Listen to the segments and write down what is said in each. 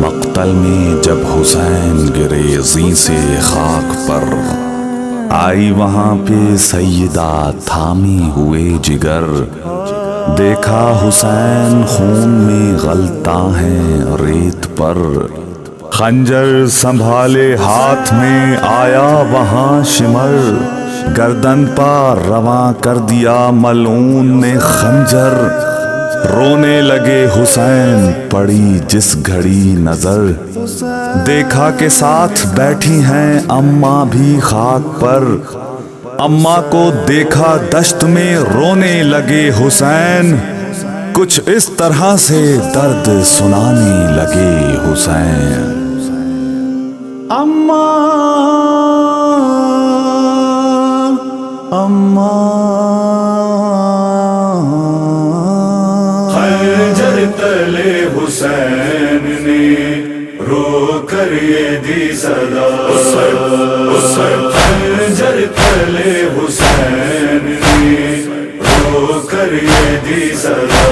مقتل میں جب حسین گرے زیں سے خاک پر، آئی وہاں پہ سیدہ تھامی ہوئے جگر، دیکھا حسین خون میں غلطاں ہیں ریت پر، خنجر سنبھالے ہاتھ میں آیا وہاں شمر، گردن پا رواں کر دیا ملعون نے خنجر، رونے لگے حسین پڑی جس گھڑی نظر، دیکھا کہ ساتھ بیٹھی ہیں اماں بھی خاک پر، اماں کو دیکھا دشت میں رونے لگے حسین، کچھ اس طرح سے درد سنانے لگے حسین۔ اماں خنجر تلے حسین نے رو کر یہ دی صدا، خنجر تلے حسین نے رو کر یہ دی صدا،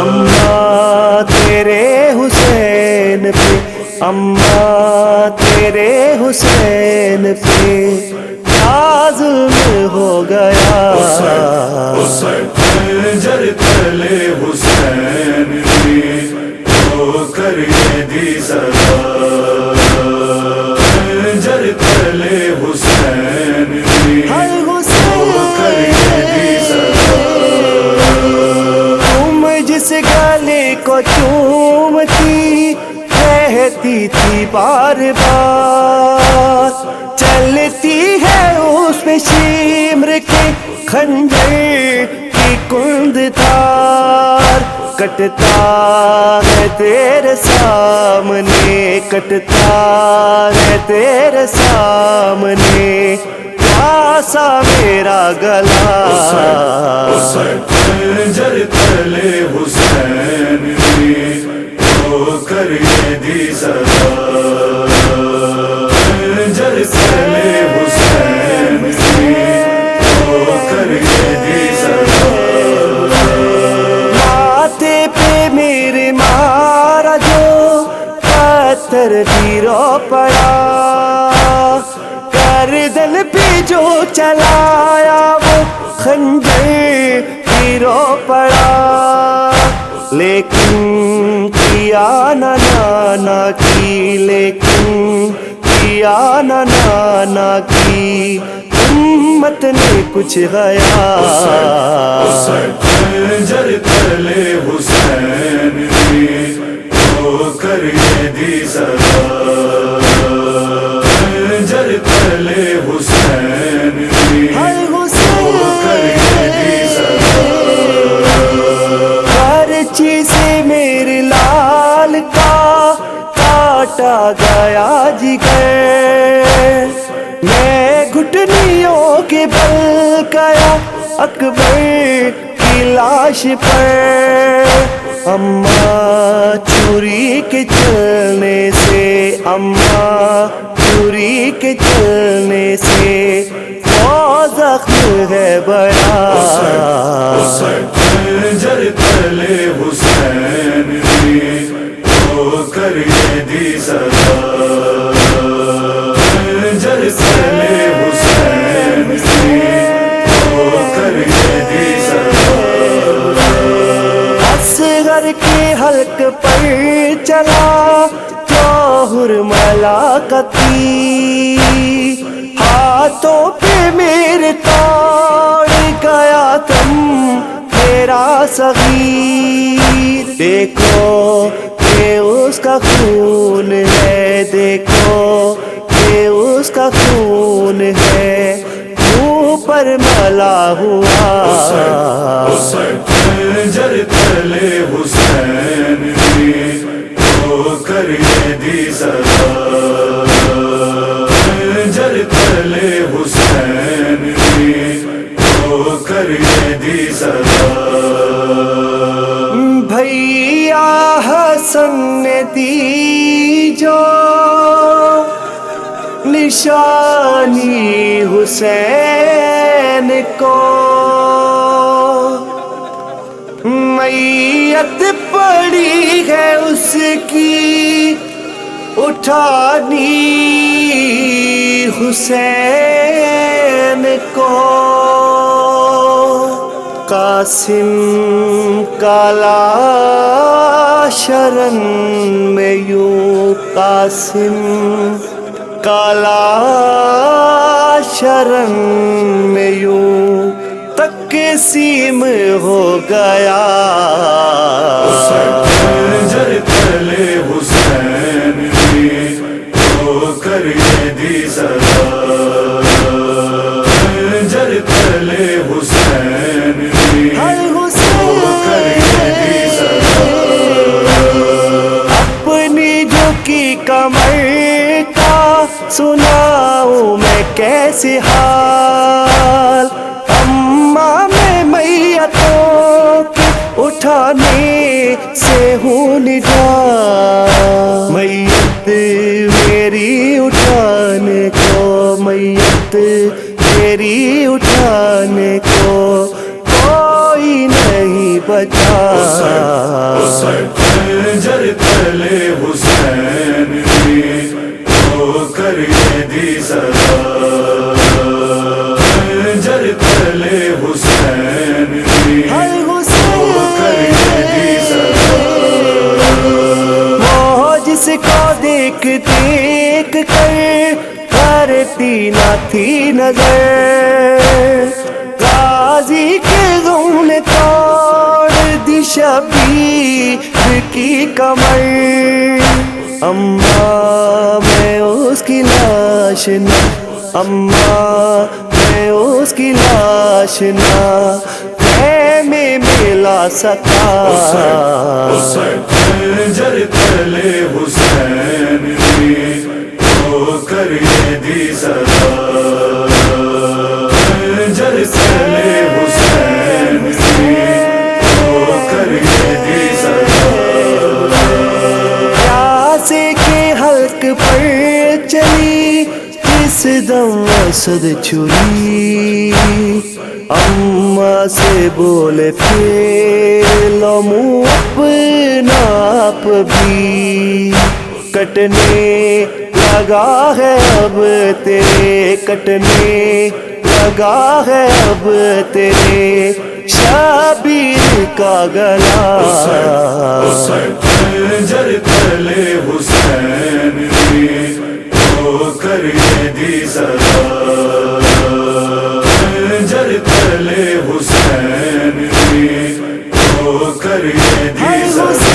اماں تیرے حسین پہ، اماں تیرے حسین پہ کیا ظلم ہو گیا، خنجر تلے حسین نے رو کر یہ دی صدا، خنجر تلے حسین نے رو کر یہ دی صدا، تم جس گلے کو چومتی کہتی تھی بار بار، چلتی ہے اس پہ شمر کے خنجر کی کند تار، کٹتا ہے تیرے سامنے، کٹتا ہے تیرے سامنے، پیاسا میرا گلا، خنجر تلے حسین نے رو کر یہ دی صدا، خنجر تلے حسین نے رو کر یہ دی صدا، ماتھے پہ میرے مارا جو پتھر بھی رو پڑا، گردن پہ جو چلایا وہ خنجر بھی رو پڑا، لیکن کیا نہ نانا کی، لیکن کیا نہ نانا کی، امت نے کچھ گیا، خنجر تلے حسین نے رو کر یہ دی صدا، خنجر تلے حسین نے رو کر یہ دی صدا، ہر چیز سے میرے لال کا کاٹا گیا جگر، میں گھٹنیوں کے بل گیا اکبر کی لاش پر، اماں چوری کے چلنے سے، اماں چوری کے چلنے سے وہ زخم ہے بڑا، خنجر تلے حسین نے رو کر یہ دی صدا، خنجر تلے حسین نے رو کر یہ دی صدا، اصغر کے حلق پر چلا جوہر ملاقتی، ہاتھوں پہ میرے توڑ گیا تم میرا صغیر، دیکھو کہ اس کا خون ہے، دیکھو کہ اس کا خون ہے، منہ پر ملا ہوا، خنجر تلے حسین نے رو کر یہ دی صدا، خنجر تلے حسین نے رو کر یہ دی صدا، بھیا حسن نے دی جو نشانی حسین کو، میت پڑی ہے اس کی اٹھانی حسین کو، قاسم کالا شرن میں یوں، قاسم کالا شرن میں یوں تقسیم ہو گیا۔ خنجر تلے حسین نے ہو کر یہ دی سزا، خنجر تلے حسین نے ہو کر یہ دی سزا، اپنی جھکی کمر کا سناؤں میں کیسے حال، اماں میں میتوں کے اٹھانے سے ہوں نڈال، میت میری اٹھانے کو، میت میری اٹھانے کو کوئی نہیں بچا۔ خنجر تلے حسین نے ہو کر یہ دی سزا، خنجر تلے حسین نے ہو کر یہ دی سزا۔ وہ جس کو دیکھ دیکھ کر کرتی نہ تھی نظر، غازی کے غم نے توڑ دی شبیر کی کمر، اماں میں اس کی لاش نہ، اماں میں اس کی لاش نہ خیمے میں لا سکا۔ خنجر تلے حسین نے ہو کر یہ دی سزا، خنجر تلے حسین نے ہو کر یہ دی سزا۔ پیاسے کے حلق پر چلی اس دم اسد چھری، اماں سے بولے پھر لو منہ اپنا آپ بھی، کٹنے لگا ہے اب تیرے، کٹنے لگا ہے اب تیرے شبیر کا گلا۔ خنجر تلے حسین نے ہو کر یہ دی سزا، خنجر تلے حسین نے ہو کر یہ دی سزا۔